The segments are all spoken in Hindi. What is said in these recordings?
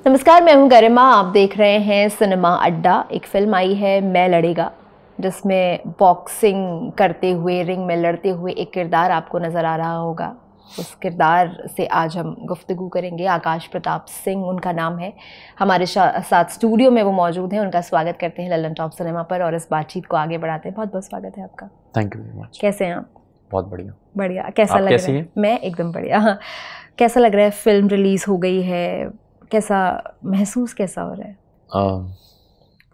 नमस्कार, मैं हूं गरिमा। आप देख रहे हैं सिनेमा अड्डा। एक फिल्म आई है मैं लड़ेगा, जिसमें बॉक्सिंग करते हुए, रिंग में लड़ते हुए एक किरदार आपको नज़र आ रहा होगा। उस किरदार से आज हम गुफ्तगू करेंगे। आकाश प्रताप सिंह उनका नाम है। हमारे साथ स्टूडियो में वो मौजूद हैं। उनका स्वागत करते हैं ललन टॉप सिनेमा पर और इस बातचीत को आगे बढ़ाते हैं। बहुत बहुत स्वागत है आपका। Thank you very much. कैसे हैं आप? बहुत बढ़िया। बढ़िया। कैसा लग रहा है? मैं एकदम बढ़िया। हाँ, कैसा लग रहा है? फिल्म रिलीज़ हो गई है, कैसा महसूस कैसा हो रहा है?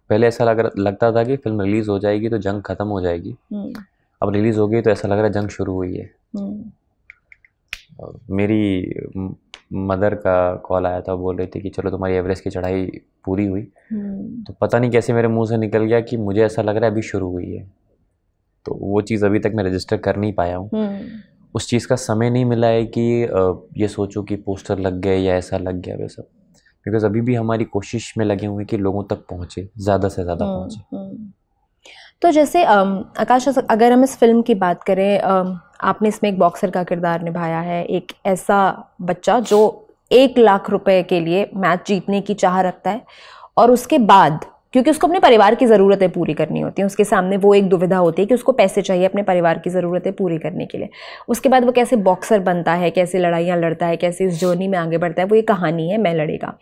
पहले ऐसा लगता था कि फिल्म रिलीज़ हो जाएगी तो जंग ख़त्म हो जाएगी। अब रिलीज़ हो गई तो ऐसा लग रहा है जंग शुरू हुई है। मेरी मदर का कॉल आया था, बोल रही थी कि चलो तुम्हारी एवरेस्ट की चढ़ाई पूरी हुई। तो पता नहीं कैसे मेरे मुंह से निकल गया कि मुझे ऐसा लग रहा है अभी शुरू हुई है। तो वो चीज़ अभी तक मैं रजिस्टर कर नहीं पाया हूँ। उस चीज़ का समय नहीं मिला है कि ये सोचो कि पोस्टर लग गए या ऐसा लग गया वैसा। बिकॉज अभी भी हमारी कोशिश में लगे हुए कि लोगों तक पहुँचे, ज़्यादा से ज़्यादा पहुँचे। तो जैसे आकाश, अगर हम इस फिल्म की बात करें, आपने इसमें एक बॉक्सर का किरदार निभाया है। एक ऐसा बच्चा जो 1 लाख रुपए के लिए मैच जीतने की चाह रखता है और उसके बाद, क्योंकि उसको अपने परिवार की ज़रूरतें पूरी करनी होती हैं, उसके सामने वो एक दुविधा होती है कि उसको पैसे चाहिए अपने परिवार की ज़रूरतें पूरी करने के लिए। उसके बाद वो कैसे बॉक्सर बनता है, कैसे लड़ाइयाँ लड़ता है, कैसे इस जर्नी में आगे बढ़ता है, वो ये कहानी है मैं लड़ेगा।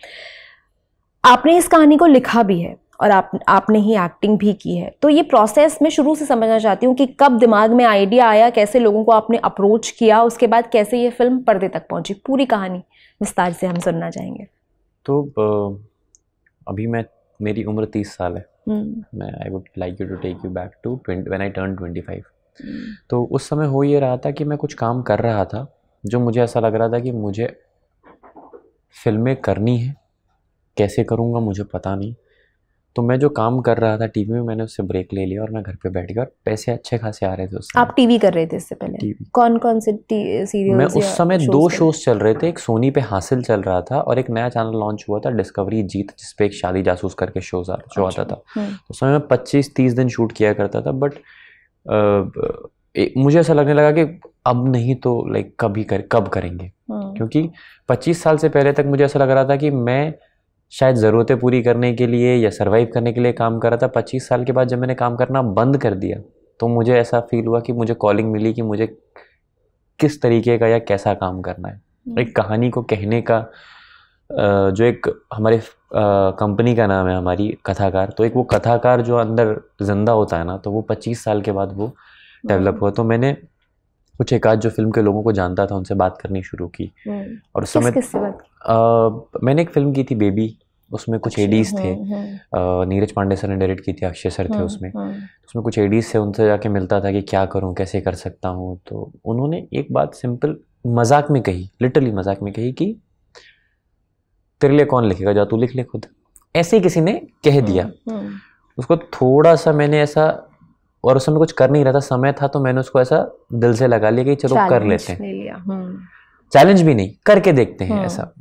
आपने इस कहानी को लिखा भी है और आपने ही एक्टिंग भी की है। तो ये प्रोसेस मैं शुरू से समझना चाहती हूँ कि कब दिमाग में आइडिया आया, कैसे लोगों को आपने अप्रोच किया, उसके बाद कैसे ये फिल्म पर्दे तक पहुँची। पूरी कहानी विस्तार से हम सुनना चाहेंगे। तो अभी मेरी उम्र 30 साल है। मैं I would like you to take you back to when I turn 25। तो उस समय हो ये रहा था कि मैं कुछ काम कर रहा था जो मुझे ऐसा लग रहा था कि मुझे फिल्में करनी है। कैसे करूँगा मुझे पता नहीं। तो मैं जो काम कर रहा था टीवी में, मैंने उससे ब्रेक ले लिया और मैं घर पे बैठ गया। पैसे अच्छे खासे आ रहे थे उससे। आप टीवी कर रहे थे इससे पहले? टीवी। कौन कौन से सीरियल्स? मैं उस समय 2 शोज चल रहे थे। एक सोनी पे हासिल चल रहा था और एक नया चैनल लॉन्च हुआ था डिस्कवरी जीत, जिसपे एक शादी जासूस करके शो आता था। तो उस समय मैं 25-30 दिन शूट किया करता था। बट मुझे ऐसा लगने लगा कि अब नहीं तो कब करेंगे। क्योंकि 25 साल से पहले तक मुझे ऐसा लग रहा था कि मैं शायद ज़रूरतें पूरी करने के लिए या सर्वाइव करने के लिए काम कर रहा था। 25 साल के बाद जब मैंने काम करना बंद कर दिया तो मुझे ऐसा फील हुआ कि मुझे कॉलिंग मिली कि मुझे किस तरीके का या कैसा काम करना है। एक कहानी को कहने का जो एक हमारे कंपनी का नाम है हमारी कथाकार, तो एक वो कथाकार जो अंदर जिंदा होता है ना, तो वो 25 साल के बाद वो डेवलप हुआ। तो मैंने कुछ एक आध जो फिल्म के लोगों को जानता था उनसे बात करनी शुरू की। और उस समय मैंने एक फिल्म की थी बेबी, उसमें कुछ एडीज थे। नीरज पांडे सर ने डायरेक्ट की थी, अक्षय सर थे उसमें। उसमें कुछ एडीज से, उनसे जाके मिलता था कि क्या करूं, कैसे कर सकता हूं। तो उन्होंने एक बात सिंपल मजाक में कही, लिटरली मजाक में कही कि तेरे लिए कौन लिखेगा, जा तू लिख ले खुद। ऐसे ही किसी ने कह दिया। उसको थोड़ा सा मैंने ऐसा, और उस समय कुछ कर नहीं रहा था, समय था, तो मैंने उसको ऐसा दिल से लगा लिया कि चलो कर लेते हैं। चैलेंज भी नहीं, करके देखते हैं ऐसा।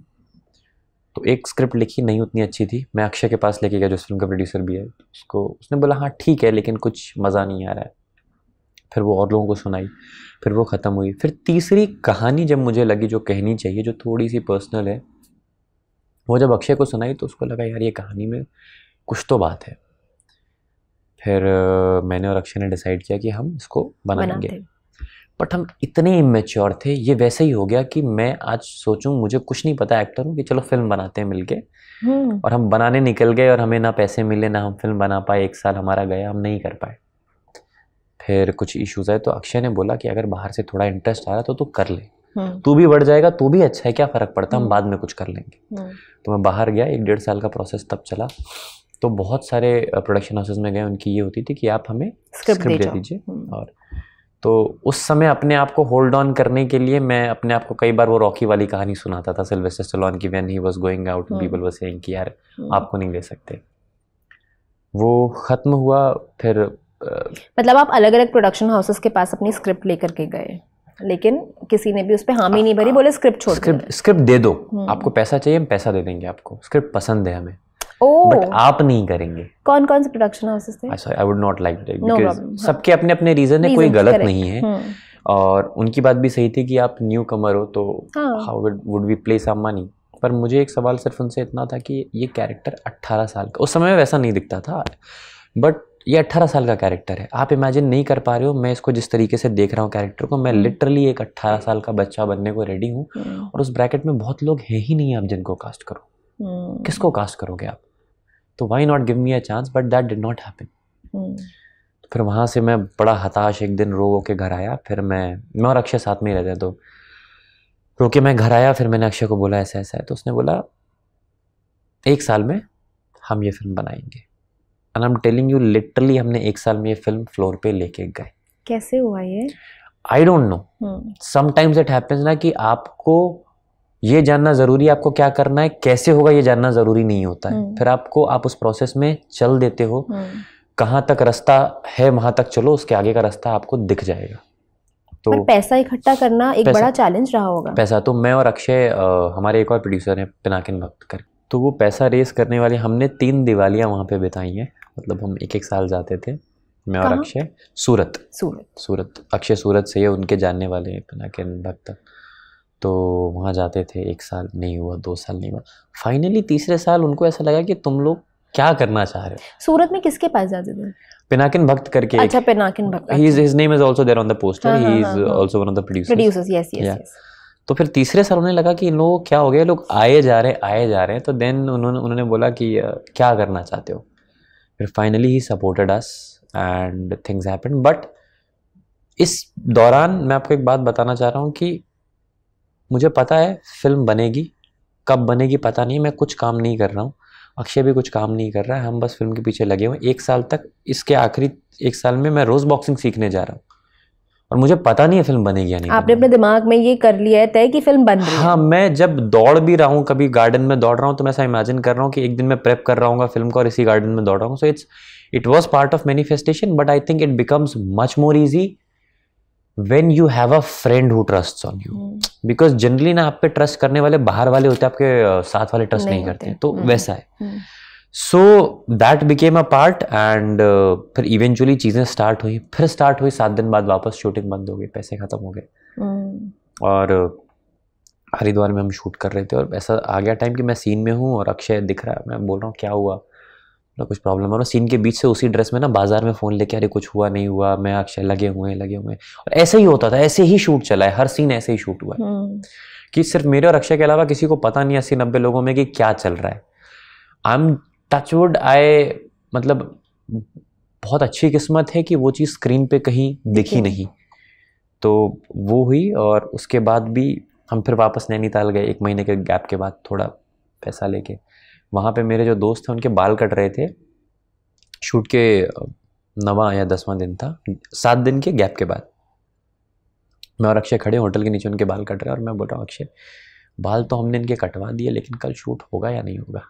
तो एक स्क्रिप्ट लिखी, नहीं उतनी अच्छी थी। मैं अक्षय के पास लेके गया जो फिल्म का प्रोड्यूसर भी है। उसने बोला हाँ ठीक है, लेकिन कुछ मज़ा नहीं आ रहा है। फिर वो और लोगों को सुनाई, फिर वो ख़त्म हुई। फिर तीसरी कहानी जब मुझे लगी जो कहनी चाहिए, जो थोड़ी सी पर्सनल है, वो जब अक्षय को सुनाई तो उसको लगा यार ये कहानी में कुछ तो बात है। फिर मैंने और अक्षय ने डिसाइड किया कि हम इसको बनाएंगे। बट हम इतने इमेच्योर थे, ये वैसे ही हो गया कि मैं आज सोचूं, मुझे कुछ नहीं पता एक्टर हूँ, कि चलो फिल्म बनाते हैं मिलके। और हम बनाने निकल गए और हमें ना पैसे मिले, ना हम फिल्म बना पाए। 1 साल हमारा गया, हम नहीं कर पाए। फिर कुछ इश्यूज आए तो अक्षय ने बोला कि अगर बाहर से थोड़ा इंटरेस्ट आ रहा तो तू कर ले, तू भी बढ़ जाएगा, तू भी अच्छा है, क्या फ़र्क पड़ता, हम बाद में कुछ कर लेंगे। तो मैं बाहर गया। 1-1.5 साल का प्रोसेस तब चला। तो बहुत सारे प्रोडक्शन हाउसेस में गए, उनकी ये होती थी कि आप हमें स्क्रिप्ट दे दीजिए। और तो उस समय अपने आप को होल्ड ऑन करने के लिए मैं अपने आप को कई बार वो रॉकी वाली कहानी सुनाता था सिल्वेस्टर स्टैलोन की, when he was going out people were saying कि यार आपको नहीं ले सकते। वो ख़त्म हुआ। फिर मतलब आप अलग अलग प्रोडक्शन हाउसेस के पास अपनी स्क्रिप्ट लेकर के गए, लेकिन किसी ने भी उस पर हामी नहीं भरी, बोले स्क्रिप्ट छोड़ दो, स्क्रिप्ट दे दो, आपको पैसा चाहिए हम पैसा दे देंगे आपको, स्क्रिप्ट पसंद है हमें, बट आप नहीं करेंगे। कौन कौन से प्रोडक्शन हाउसेस थे? I would not like that, because सबके अपने अपने रीजन है, कोई गलत नहीं है। और उनकी बात भी सही थी कि आप न्यू कमर हो तो how would we play some money. पर मुझे एक सवाल सिर्फ उनसे इतना था कि ये कैरेक्टर 18 साल का, उस समय में वैसा नहीं दिखता था, बट ये 18 साल का कैरेक्टर है। आप इमेजिन नहीं कर पा रहे हो, मैं इसको जिस तरीके से देख रहा हूँ कैरेक्टर को, मैं लिटरली एक 18 साल का बच्चा बनने को रेडी हूँ, और उस ब्रैकेट में बहुत लोग हैं ही नहीं आप जिनको कास्ट करो, किसको कास्ट करोगे आप? तो why not give me a chance, but that did not happen. फिर वहाँ से मैं बड़ा हताश एक दिन रो के घर आया। फिर मैं और अक्षय साथ में ही रहते हैं, तो रो के मैं घर आया। फिर मैंने अक्षय को बोला ऐसा ऐसा है, तो उसने बोला 1 साल में हम ये फिल्म बनाएंगे। And I am telling you literally हमने 1 साल में ये फिल्म फ्लोर पे लेके गए। कैसे हुआ ये? I don't know, sometimes it happens ना कि आपको ये जानना जरूरी है आपको क्या करना है, कैसे होगा ये जानना जरूरी नहीं होता है। फिर आप उस प्रोसेस में चल देते हो, कहाँ तक रास्ता है वहां तक चलो, उसके आगे का रास्ता आपको दिख जाएगा। तो पर पैसा इकट्ठा करना एक बड़ा चैलेंज रहा होगा। पैसा तो मैं और अक्षय, हमारे एक और प्रोड्यूसर हैं पिनाकिन भक्त कर, तो वो पैसा रेस करने वाले हमने 3 दिवालियां वहाँ पे बिताई हैं। मतलब हम 1-1 साल जाते थे, मैं और अक्षय। सूरत अक्षय सूरत से, उनके जानने वाले हैं पिनाकिन भक्त, तो वहाँ जाते थे। 1 साल नहीं हुआ, 2 साल नहीं हुआ, फाइनली तीसरे साल उनको ऐसा लगा कि तुम लोग क्या करना चाह रहे हो। सूरत में किसके पास जाते थे? पिनाकिन भक्त करके। अच्छा, पिनाकिन भक्त। His name is also there on the poster. He is also one of the producers. Yes. तो फिर तीसरे साल उन्हें लगा कि इन लोगों को क्या हो गया, लोग आए जा रहे हैं। तो देन उन्होंने बोला कि क्या करना चाहते हो। फिर finally he supported us and things happened. But इस दौरान मैं आपको एक बात बताना चाह रहा हूँ कि मुझे पता है फिल्म बनेगी, कब बनेगी पता नहीं, मैं कुछ काम नहीं कर रहा हूँ, अक्षय भी कुछ काम नहीं कर रहा है, हम बस फिल्म के पीछे लगे हुए 1 साल तक। इसके आखिरी 1 साल में मैं रोज बॉक्सिंग सीखने जा रहा हूँ और मुझे पता नहीं है फिल्म बनेगी या नहीं। आपने अपने दिमाग में ये कर लिया है तय कि फिल्म बन रही है? हाँ, मैं जब दौड़ भी रहा हूँ, कभी गार्डन में दौड़ रहा हूँ, तो मैं ऐसा इमेजिन कर रहा हूँ कि एक दिन मैं प्रेप कर रहा हूँ फिल्म को और इसी गार्डन में दौड़ रहा हूँ। So it was part of manifestation, but I think it becomes much more easy when you have a friend who trusts on you, because generally ना आप पे ट्रस्ट करने वाले बाहर वाले होते हैं, आपके साथ वाले ट्रस्ट नहीं करते, तो वैसा है। So that became a part and फिर इवेंचुअली चीज़ें स्टार्ट हुई। 7 दिन बाद वापस शूटिंग बंद हो गई, पैसे ख़त्म हो गए। और हरिद्वार में हम शूट कर रहे थे और ऐसा आ गया टाइम कि मैं सीन में हूँ और अक्षय दिख रहा है। मैं बोल रहा हूँ क्या हुआ, ना कुछ प्रॉब्लम है। और सीन के बीच से उसी ड्रेस में ना बाजार में फ़ोन लेके, अरे कुछ हुआ नहीं हुआ, मैं अक्षय लगे हुए हैं। और ऐसे ही होता था, ऐसे ही शूट चला है, हर सीन ऐसे ही शूट हुआ है कि सिर्फ मेरे और अक्षय के अलावा किसी को पता नहीं 80-90 लोगों में कि क्या चल रहा है। आई एम टचवुड, मतलब बहुत अच्छी किस्मत है कि वो चीज़ स्क्रीन पे कहीं दिखी नहीं, तो वो हुई। और उसके बाद भी हम फिर वापस नैनीताल गए 1 महीने के गैप के बाद, थोड़ा पैसा लेके। वहाँ पे मेरे जो दोस्त थे उनके बाल कट रहे थे, शूट के 9वां या 10वां दिन था, 7 दिन के गैप के बाद। मैं और अक्षय खड़े होटल के नीचे, उनके बाल कट रहे हैं और मैं बोल रहा हूँ अक्षय, बाल तो हमने इनके कटवा दिए, लेकिन कल शूट होगा या नहीं होगा।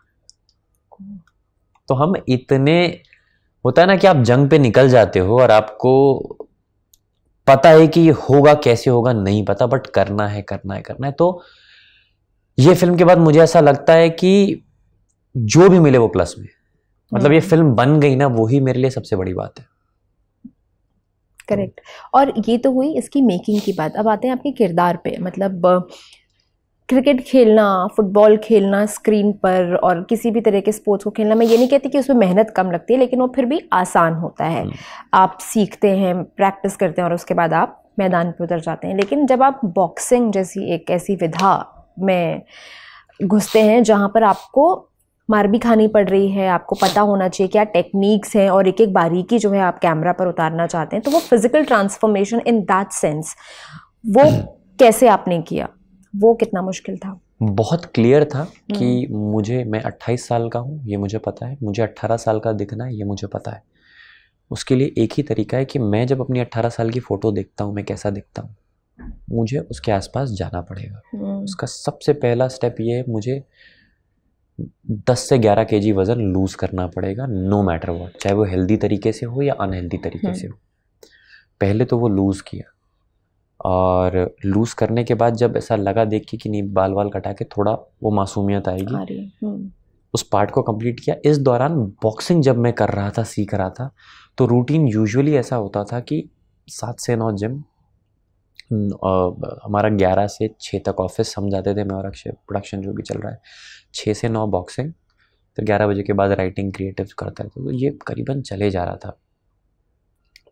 तो हम इतने, होता है ना कि आप जंग पे निकल जाते हो और आपको पता है कि ये होगा, कैसे होगा नहीं पता, बट करना है। तो ये फिल्म के बाद मुझे ऐसा लगता है कि जो भी मिले वो प्लस में, मतलब ये फिल्म बन गई ना, वो ही मेरे लिए सबसे बड़ी बात है। करेक्ट। और ये तो हुई इसकी मेकिंग की बात। अब आते हैं आपके किरदार पे। मतलब क्रिकेट खेलना, फुटबॉल खेलना स्क्रीन पर और किसी भी तरह के स्पोर्ट्स को खेलना, मैं ये नहीं कहती कि उसमें मेहनत कम लगती है, लेकिन वो फिर भी आसान होता है। आप सीखते हैं, प्रैक्टिस करते हैं और उसके बाद आप मैदान पे उतर जाते हैं। लेकिन जब आप बॉक्सिंग जैसी एक ऐसी विधा में घुसते हैं जहाँ पर आपको मार भी खानी पड़ रही है, आपको पता होना चाहिए क्या टेक्निक्स हैं और एक एक बारीकी जो है आप कैमरा पर उतारना चाहते हैं, तो वो physical transformation in that sense वो कैसे आपने किया? वो कितना मुश्किल था? बहुत क्लियर था कि मैं 28 साल का हूँ, ये मुझे पता है, मुझे 18 साल का दिखना है, ये मुझे पता है। उसके लिए एक ही तरीका है कि मैं जब अपनी 18 साल की फ़ोटो देखता हूँ, मैं कैसा दिखता हूँ, मुझे उसके आसपास जाना पड़ेगा। उसका सबसे पहला स्टेप ये है, मुझे 10 से 11 kg वज़न लूज़ करना पड़ेगा, नो मैटर व्हाट, चाहे वो हेल्दी तरीके से हो या अनहेल्दी तरीके से हो। पहले तो वो लूज़ किया, और लूज़ करने के बाद जब ऐसा लगा देख के कि नहीं, बाल वाल कटा के थोड़ा वो मासूमियत आएगी, उस पार्ट को कंप्लीट किया। इस दौरान बॉक्सिंग जब मैं कर रहा था, सीख रहा था, तो रूटीन यूजुअली ऐसा होता था कि 7 से 9 जिम, हमारा 11 से 6 तक ऑफिस हम जाते थे, मैं और अक्षय, प्रोडक्शन जो भी चल रहा है, 6 से 9 बॉक्सिंग, फिर 11 बजे के बाद राइटिंग क्रिएटिव करता था, तो ये करीबन चले जा रहा था।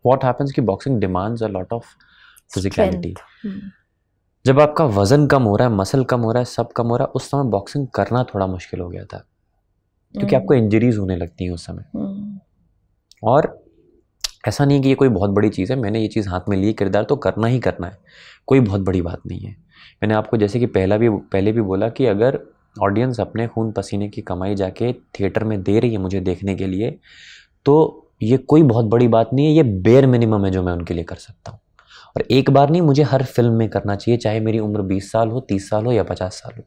व्हाट हैपेंस कि boxing demands a lot of physicality. जब आपका वजन कम हो रहा है, मसल कम हो रहा है, सब कम हो रहा है, उस समय बॉक्सिंग करना थोड़ा मुश्किल हो गया था, क्योंकि आपको इंजरीज होने लगती हैं उस समय। और ऐसा नहीं है कि ये कोई बहुत बड़ी चीज़ है, मैंने ये चीज़ हाथ में ली, किरदार तो करना ही करना है, कोई बहुत बड़ी बात नहीं है। मैंने आपको जैसे कि पहले भी बोला कि अगर ऑडियंस अपने खून पसीने की कमाई जाके थिएटर में दे रही है मुझे देखने के लिए, तो ये कोई बहुत बड़ी बात नहीं है, ये बेयर मिनिमम है जो मैं उनके लिए कर सकता हूँ। और एक बार नहीं, मुझे हर फिल्म में करना चाहिए, चाहे मेरी उम्र 20 साल हो, 30 साल हो या 50 साल हो।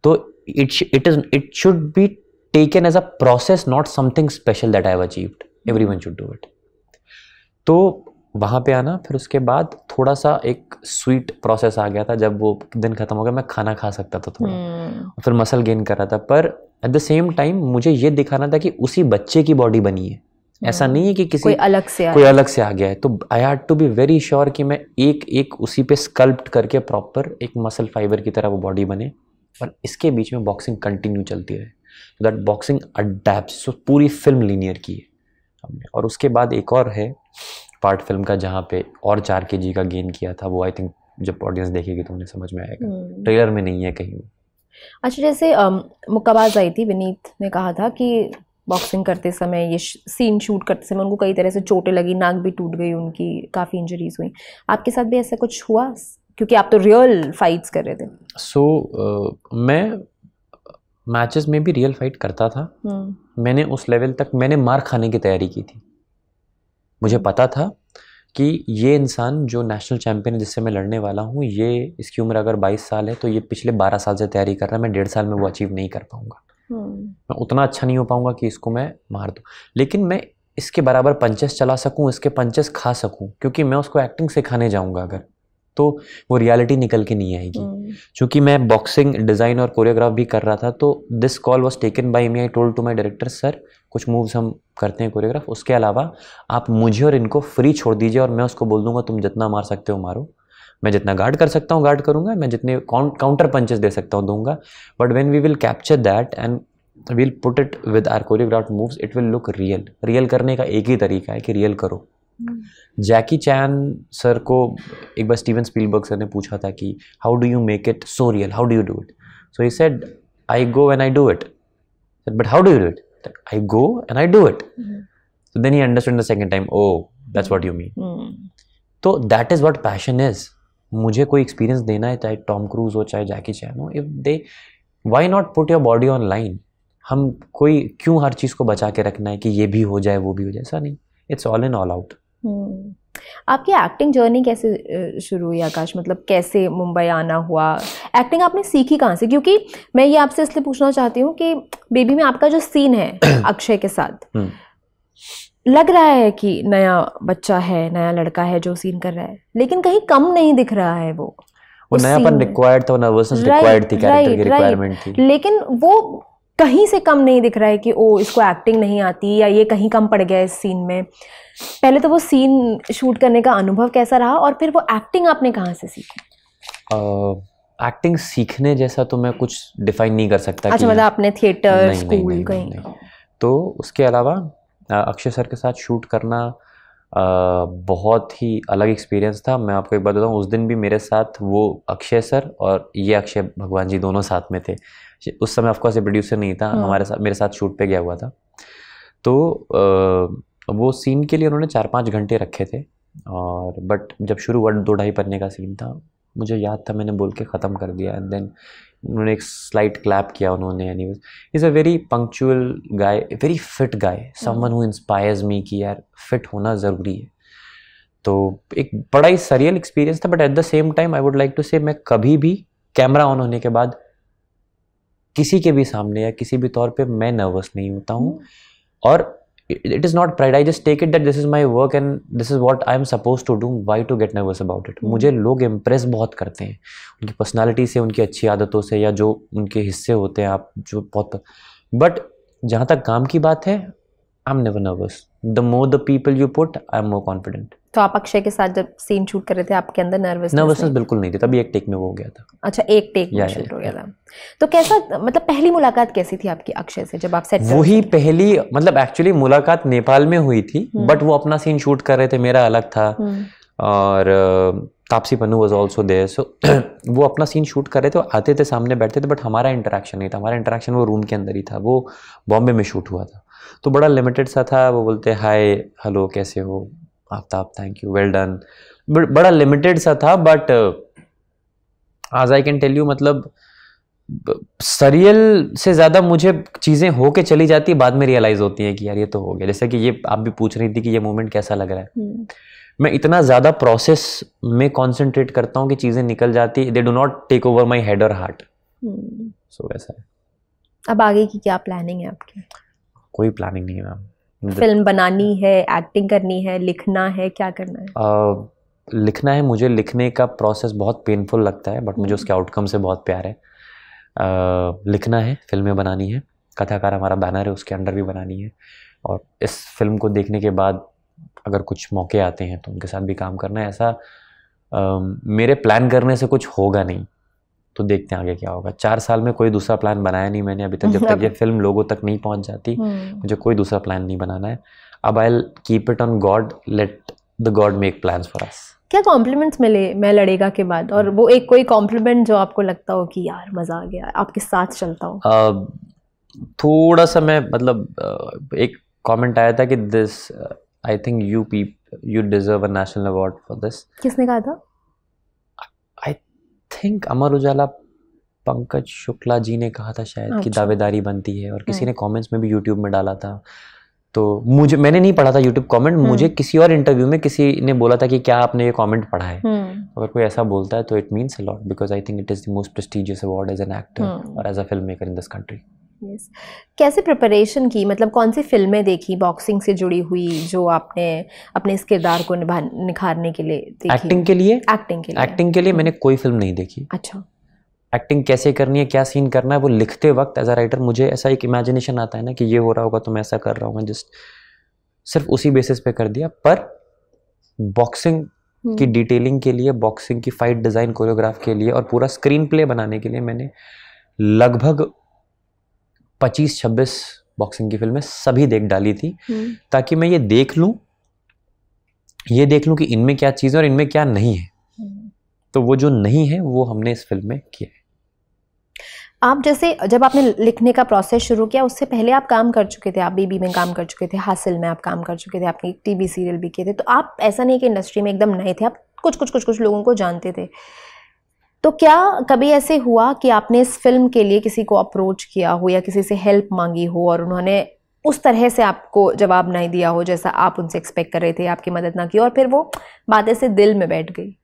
तो it should be taken as a process, not something special that I have achieved, everyone should do it. तो वहाँ पे आना, फिर उसके बाद थोड़ा सा एक स्वीट प्रोसेस आ गया था, जब वो दिन खत्म हो गया, मैं खाना खा सकता था थोड़ा, फिर मसल गेन कर रहा था। पर एट द सेम टाइम मुझे ये दिखाना था कि उसी बच्चे की बॉडी बनी है, ऐसा नहीं है कि किसी कोई अलग से आ गया है। तो I had to be very sure कि मैं एक उसी पे स्कल्प्ट करके प्रॉपर एक मसल फाइबर की तरह वो बॉडी बने, और इसके बीच में बॉक्सिंग कंटिन्यू चलती रहे, सो दैट बॉक्सिंग अडैप्ट्स। सो पूरी फिल्म लीनियर की है हमने। और उसके बाद एक और है पार्ट फिल्म का, जहाँ पे और 4 kg का गेन किया था, वो आई थिंक जब ऑडियंस देखेगी तो उन्हें समझ में आएगा, ट्रेलर में नहीं है कहीं। अच्छा, जैसे मुक्काबाज आई थी, विनीत ने कहा था कि बॉक्सिंग करते समय, ये सीन शूट करते समय उनको कई तरह से चोटें लगी, नाक भी टूट गई उनकी, काफ़ी इंजरीज हुई। आपके साथ भी ऐसा कुछ हुआ, क्योंकि आप तो रियल फाइट्स कर रहे थे? मैं मैचेस में भी रियल फाइट करता था। मैंने उस लेवल तक मैंने मार खाने की तैयारी की थी। मुझे पता था कि ये इंसान जो नेशनल चैंपियन है जिससे मैं लड़ने वाला हूँ, ये इसकी उम्र अगर 22 साल है तो ये पिछले 12 साल से तैयारी कर रहा है, मैं 1.5 साल में वो अचीव नहीं कर पाऊंगा, मैं उतना अच्छा नहीं हो पाऊंगा कि इसको मैं मार दूँ। लेकिन मैं इसके बराबर पंचेस चला सकूँ, इसके पंचेस खा सकूँ, क्योंकि मैं उसको एक्टिंग सिखाने जाऊँगा अगर, तो वो रियलिटी निकल के नहीं आएगी। चूँकि मैं बॉक्सिंग डिज़ाइन और कोरियोग्राफ भी कर रहा था, तो this call was taken by me. I told to my director, sir कुछ मूव्स हम करते हैं कोरियोग्राफ, उसके अलावा आप मुझे और इनको फ्री छोड़ दीजिए, और मैं उसको बोल दूंगा तुम जितना मार सकते हो मारो, मैं जितना गार्ड कर सकता हूँ गार्ड करूँगा, मैं जितने काउंटर पंचेस दे सकता हूँ दूंगा, but when we will capture that and will put it with our choreographed moves, it will look real. Real करने का एक ही तरीका है कि रियल करो। जैकी चैन सर को एक बार स्टीवन स्पीलबर्ग सर ने पूछा था कि how do you make it so real, how do you do it? So he said, I go and I do it. But how do you do it? I go and I do it. So then he understood the second time, oh, that's what you mean. So that is what passion is. मुझे कोई एक्सपीरियंस देना है, चाहे टॉम क्रूज हो चाहे जैकी चैन हो, if they, why not put your body on line? हम कोई क्यों हर चीज़ को बचा के रखना है कि ये भी हो जाए वो भी हो जाए, ऐसा नहीं। It's all in all out. आपकी एक्टिंग जर्नी कैसे शुरू हुई आकाश? मतलब कैसे मुंबई आना हुआ? एक्टिंग आपने सीखी कहाँ से? क्योंकि मैं ये आपसे इसलिए पूछना चाहती हूँ कि बेबी में आपका जो सीन है अक्षय के साथ, लग रहा है कि नया बच्चा है, नया लड़का है जो सीन कर रहा है, लेकिन कहीं कम नहीं दिख रहा है। वो नयापन रिक्वायर्ड था, नर्वसनेस रिक्वायर्ड थी, कैरेक्टर की रिक्वायरमेंट थी, लेकिन वो कहीं से कम नहीं दिख रहा है कि ओ इसको एक्टिंग नहीं आती या ये कहीं कम पड़ गया इस सीन में। पहले तो वो सीन शूट करने का अनुभव कैसा रहा, और फिर वो एक्टिंग आपने कहाँ से सीखी? एक्टिंग सीखने जैसा तो मैं कुछ डिफाइन नहीं कर सकता। अच्छा, मतलब आपने थिएटर स्कूल कहीं? तो उसके अलावा अक्षय सर के साथ शूट करना बहुत ही अलग एक्सपीरियंस था। मैं आपको एक बात बताऊँ, उस दिन भी मेरे साथ वो अक्षय सर और ये अक्षय भगवान जी दोनों साथ में थे। उस समय ऑफकोर्स ये प्रोड्यूसर नहीं था, हमारे साथ मेरे साथ शूट पे गया हुआ था। तो वो सीन के लिए उन्होंने 4-5 घंटे रखे थे, और बट जब शुरू हुआ 2-2.5 पन्ने का सीन था, मुझे याद था मैंने बोल के ख़त्म कर दिया, एंड देन उन्होंने एक स्लाइट क्लैप किया उन्होंने। Annie is a very punctual guy, very fit guy, someone who inspires me कि यार फिट होना ज़रूरी है। तो एक बड़ा ही सरियल एक्सपीरियंस था, but at the same time I would like to say, मैं कभी भी कैमरा ऑन होने के बाद किसी के भी सामने या किसी भी तौर पे मैं नर्वस नहीं होता हूँ। और it is not pride, I just take it that this is my work and this is what I am supposed to do, why to get nervous about it? मुझे लोग इम्प्रेस बहुत करते हैं उनकी पर्सनालिटी से, उनकी अच्छी आदतों से, या जो उनके हिस्से होते हैं आप जो बहुत, बट जहाँ तक काम की बात है, I am never nervous. The more the people you put, I am more confident. तो आप अक्षय के साथ जब सीन शूट कर रहे थे आपके अंदर नर्वसनेस बिल्कुल नहीं थी, तभी एक टेक में वो हो गया था। अच्छा, एक टेक में शूट हो गया था। तो कैसा, मतलब पहली मुलाकात कैसी थी आपकी अक्षय से जब आप सेट? वही पहली, मतलब एक्चुअली मुलाकात नेपाल में हुई थी, बट वो अपना सीन शूट कर रहे थे, मेरा अलग था, और Taapsee Pannu was also there. So वो अपना सीन शूट कर रहे थे, आते थे, सामने बैठते थे, बट हमारा इंटरेक्शन नहीं था। हमारा इंटरेक्शन वो रूम के अंदर ही था। वो बॉम्बे में शूट हुआ था, तो बड़ा लिमिटेड सा था। वो बोलते हाय हेलो कैसे हो Aftab, thank you, well done, बड़ा लिमिटेड सा था। बट आज आई कैन टेल यू, मतलब सरियल से ज़्यादा मुझे चीज़ें होके चली जाती है, बाद में रियलाइज़ होती हैं कि यार ये तो हो गया। जैसे कि ये आप भी पूछ रही थी कि ये मोमेंट कैसा लग रहा है, मैं इतना ज़्यादा प्रोसेस में कॉन्सेंट्रेट करता हूँ कि चीज़ें निकल जाती है, they do not take over my head और हार्ट। सो वैसा है। अब आगे की क्या प्लानिंग है आपकी? कोई प्लानिंग नहीं है मैम। फिल्म बनानी है, एक्टिंग करनी है, लिखना है, क्या करना है? लिखना है। मुझे लिखने का प्रोसेस बहुत पेनफुल लगता है, बट मुझे उसके आउटकम से बहुत प्यार है। लिखना है, फिल्में बनानी है, कथाकार हमारा बैनर है उसके अंडर भी बनानी है, और इस फिल्म को देखने के बाद अगर कुछ मौके आते हैं तो उनके साथ भी काम करना है। ऐसा मेरे प्लान करने से कुछ होगा नहीं, तो देखते हैं आगे क्या होगा। 4 साल में कोई दूसरा प्लान बनाया नहीं मैंने अभी तक। जब तक ये फिल्म लोगों तक नहीं पहुंच जाती, मुझे कोई दूसरा प्लान नहीं बनाना है। अब I will keep it on God, let the God make plans for us. क्या कॉम्प्लीमेंट्स मिले मैं लड़ेगा के बाद, और वो एक कोई कॉम्प्लीमेंट जो आपको लगता हो कि यार मजा आ गया, आपके साथ चलता हो? थोड़ा सा मैं, मतलब एक कमेंट आया था कि this I think you deserve a national award for this. किसने कहा था? आई थिंक अमर उजाला पंकज शुक्ला जी ने कहा था शायद, कि दावेदारी बनती है, और किसी ने कमेंट्स में भी यूट्यूब में डाला था। तो मैंने नहीं पढ़ा था यूट्यूब कमेंट, मुझे किसी और इंटरव्यू में किसी ने बोला था कि क्या आपने ये कमेंट पढ़ा है। अगर कोई ऐसा बोलता है तो it means a lot, because I think it is the most prestigious award as an actor और as a film maker in this country. Yes. कैसे प्रिपरेशन की, मतलब कौन सी फिल्में देखी बॉक्सिंग से जुड़ी हुई जो आपने अपने इस किरदार को निखारने के लिए देखी? एक्टिंग के लिए मैंने कोई फिल्म नहीं देखी। अच्छा। एक्टिंग कैसे करनी है, क्या सीन करना है, वो लिखते वक्त एज अ राइटर मुझे ऐसा एक इमेजिनेशन आता है ना कि ये हो रहा होगा तो मैं ऐसा कर रहा हूँ, मैं जस्ट सिर्फ उसी बेसिस पे कर दिया। पर बॉक्सिंग की डिटेलिंग के लिए, बॉक्सिंग की फाइट डिज़ाइन कोरियोग्राफ के लिए और पूरा स्क्रीन प्ले बनाने के लिए मैंने लगभग 25-26 बॉक्सिंग की फिल्में सभी देख डाली थी, ताकि मैं ये देख लूं कि इनमें क्या चीज़ है और इनमें क्या नहीं है। तो वो जो नहीं है वो हमने इस फिल्म में किया है। आप जैसे जब आपने लिखने का प्रोसेस शुरू किया, उससे पहले आप काम कर चुके थे, आप बीबी में काम कर चुके थे, हासिल में आप काम कर चुके थे, आपने एक टीवी सीरियल भी किए थे, तो आप ऐसा नहीं कि इंडस्ट्री में एकदम नए थे, आप कुछ लोगों को जानते थे। तो क्या कभी ऐसे हुआ कि आपने इस फिल्म के लिए किसी को अप्रोच किया हो या किसी से हेल्प मांगी हो और उन्होंने उस तरह से आपको जवाब नहीं दिया हो जैसा आप उनसे एक्सपेक्ट कर रहे थे, आपकी मदद ना की और फिर वो बातें से दिल में बैठ गई?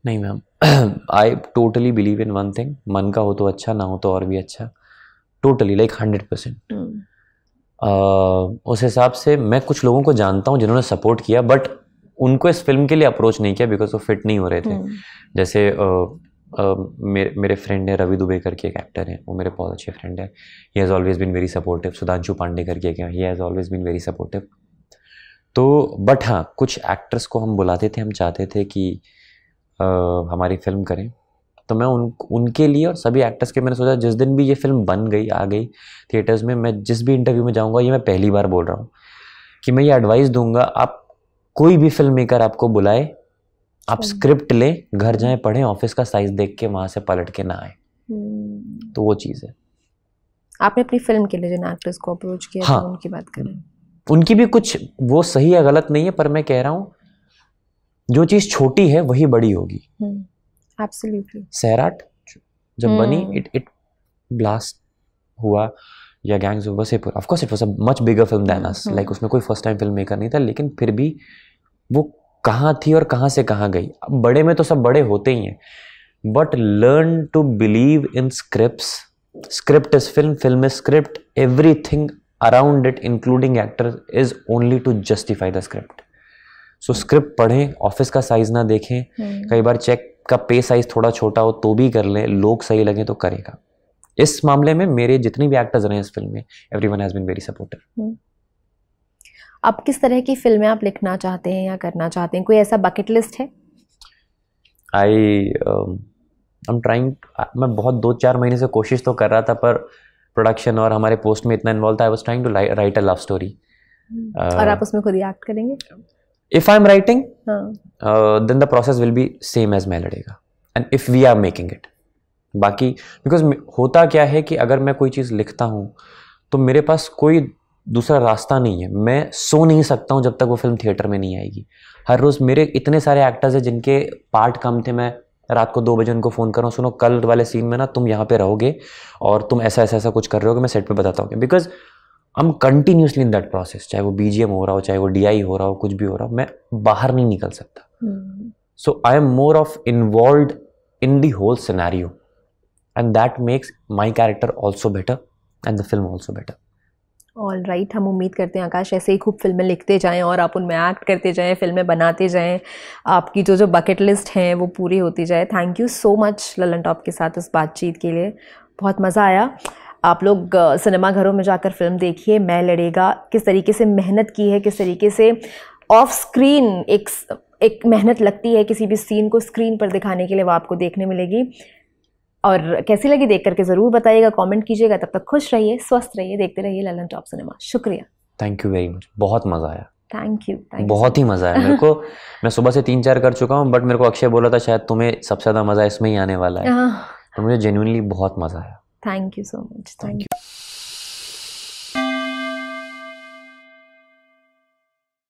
नहीं ma'am, I totally believe in one thing, मन का हो तो अच्छा, ना हो तो और भी अच्छा। Totally like 100%। उस हिसाब से मैं कुछ लोगों को जानता हूँ जिन्होंने सपोर्ट किया, बट उनको इस फिल्म के लिए अप्रोच नहीं किया बिकॉज वो फिट नहीं हो रहे थे। जैसे मेरे फ्रेंड है रवि दुबे करके एक एक्टर है, वो मेरे बहुत अच्छे फ्रेंड है। He has always been very supportive. Sudhanshu Pandey करके एक है, he has always been very supportive. तो बट हाँ, कुछ एक्टर्स को हम बुलाते थे, हम चाहते थे कि हमारी फिल्म करें, तो मैं उनके लिए और सभी एक्टर्स के मैंने सोचा जिस दिन भी ये फिल्म बन गई, आ गई थिएटर्स में, मैं जिस भी इंटरव्यू में जाऊँगा, ये मैं पहली बार बोल रहा हूँ कि मैं ये एडवाइस दूंगा, आप कोई भी फिल्म मेकर आपको बुलाए, आप स्क्रिप्ट लें, घर जाएं, पढ़ें, ऑफिस का साइज देख के वहां से पलट के ना आए। तो वो चीज़ है। आपने अपनी फिल्म के लिए जिन एक्टर्स को अप्रोच किया, हाँ, तो उनकी बात करें। उनकी भी कुछ वो सही या गलत नहीं है, पर मैं कह रहा हूँ जो चीज़ छोटी है वही बड़ी होगी। एब्सोल्युटली। सैराट जब बनी, इट ब्लास्ट हुआ, या gangs of Wasseypur, of course it was a much bigger film than us, like उसमें कोई फर्स्ट टाइम फिल्म मेकर नहीं था, लेकिन फिर भी वो कहाँ थी और कहाँ से कहाँ गई। अब बड़े में तो सब बड़े होते ही हैं, but learn to believe in scripts. Script is film, film is script, everything around it including actor is only to justify the script. So script पढ़ें, ऑफिस का साइज ना देखें, कई बार चेक का पे साइज थोड़ा छोटा हो तो भी कर लें, लोग सही लगे तो करेगा। इस मामले में मेरे जितने भी एक्टर्स रहे हैं इस फिल्म में, everyone has been very supportive. अब किस तरह की फिल्में आप लिखना चाहते हैं या करना चाहते हैं? कोई ऐसा बकेट लिस्ट है? I'm trying, मैं बहुत 2-4 महीने से कोशिश तो कर रहा था, पर प्रोडक्शन और हमारे पोस्ट में इतना इन्वॉल्व था. I was trying to write a love story. और आप उसमें खुद ही एक्ट करेंगे? If I'm writing, then the process will be same as मैं लड़ेगा. And if we are making it, बाकी बिकॉज होता क्या है कि अगर मैं कोई चीज़ लिखता हूँ तो मेरे पास कोई दूसरा रास्ता नहीं है. मैं सो नहीं सकता हूँ जब तक वो फिल्म थिएटर में नहीं आएगी. हर रोज़ मेरे इतने सारे एक्टर्स हैं जिनके पार्ट कम थे, मैं रात को 2 बजे उनको फ़ोन कर रहा हूँ, सुनो कल वाले सीन में ना तुम यहाँ पे रहोगे और तुम ऐसा ऐसा ऐसा कुछ कर रहे हो, मैं सेट पे बताता हूँ. Because I am continuously in that process. चाहे वो BGM हो रहा हो, चाहे वो DI हो रहा हो, कुछ भी हो रहा हो, मैं बाहर नहीं निकल सकता. So I am more of involved in the whole scenario, and that makes my character also better and the film also better. All right, हम उम्मीद करते हैं आकाश ऐसे ही खूब फिल्में लिखते जाएं और आप उनमें एक्ट करते जाएं, फिल्में बनाते जाएं, आपकी जो बकेट लिस्ट है वो पूरी होती जाए. Thank you so much Lalan top के साथ इस बातचीत के लिए, बहुत मज़ा आया. आप लोग सिनेमा घरों में जाकर फिल्म देखिए मैं लड़ेगा. किस तरीके से मेहनत की है, किस तरीके से ऑफ स्क्रीन एक मेहनत लगती है किसी भी सीन को स्क्रीन पर दिखाने के लिए, वो आपको देखने मिलेगी. और कैसी लगी देख करके ज़रूर बताइएगा, कमेंट कीजिएगा. तब तक खुश रहिए, स्वस्थ रहिए, देखते रहिए ललन टॉप सिनेमा. शुक्रिया. थैंक यू वेरी मच, बहुत मज़ा आया. Thank you. बहुत ही मज़ा आया मेरे को. मैं सुबह से 3-4 कर चुका हूँ, बट मेरे को अक्षय बोला था शायद तुम्हें सबसे ज़्यादा मज़ा इसमें ही आने वाला है, तो मुझे जेन्युइनली बहुत मज़ा आया. Thank you so much. Thank you.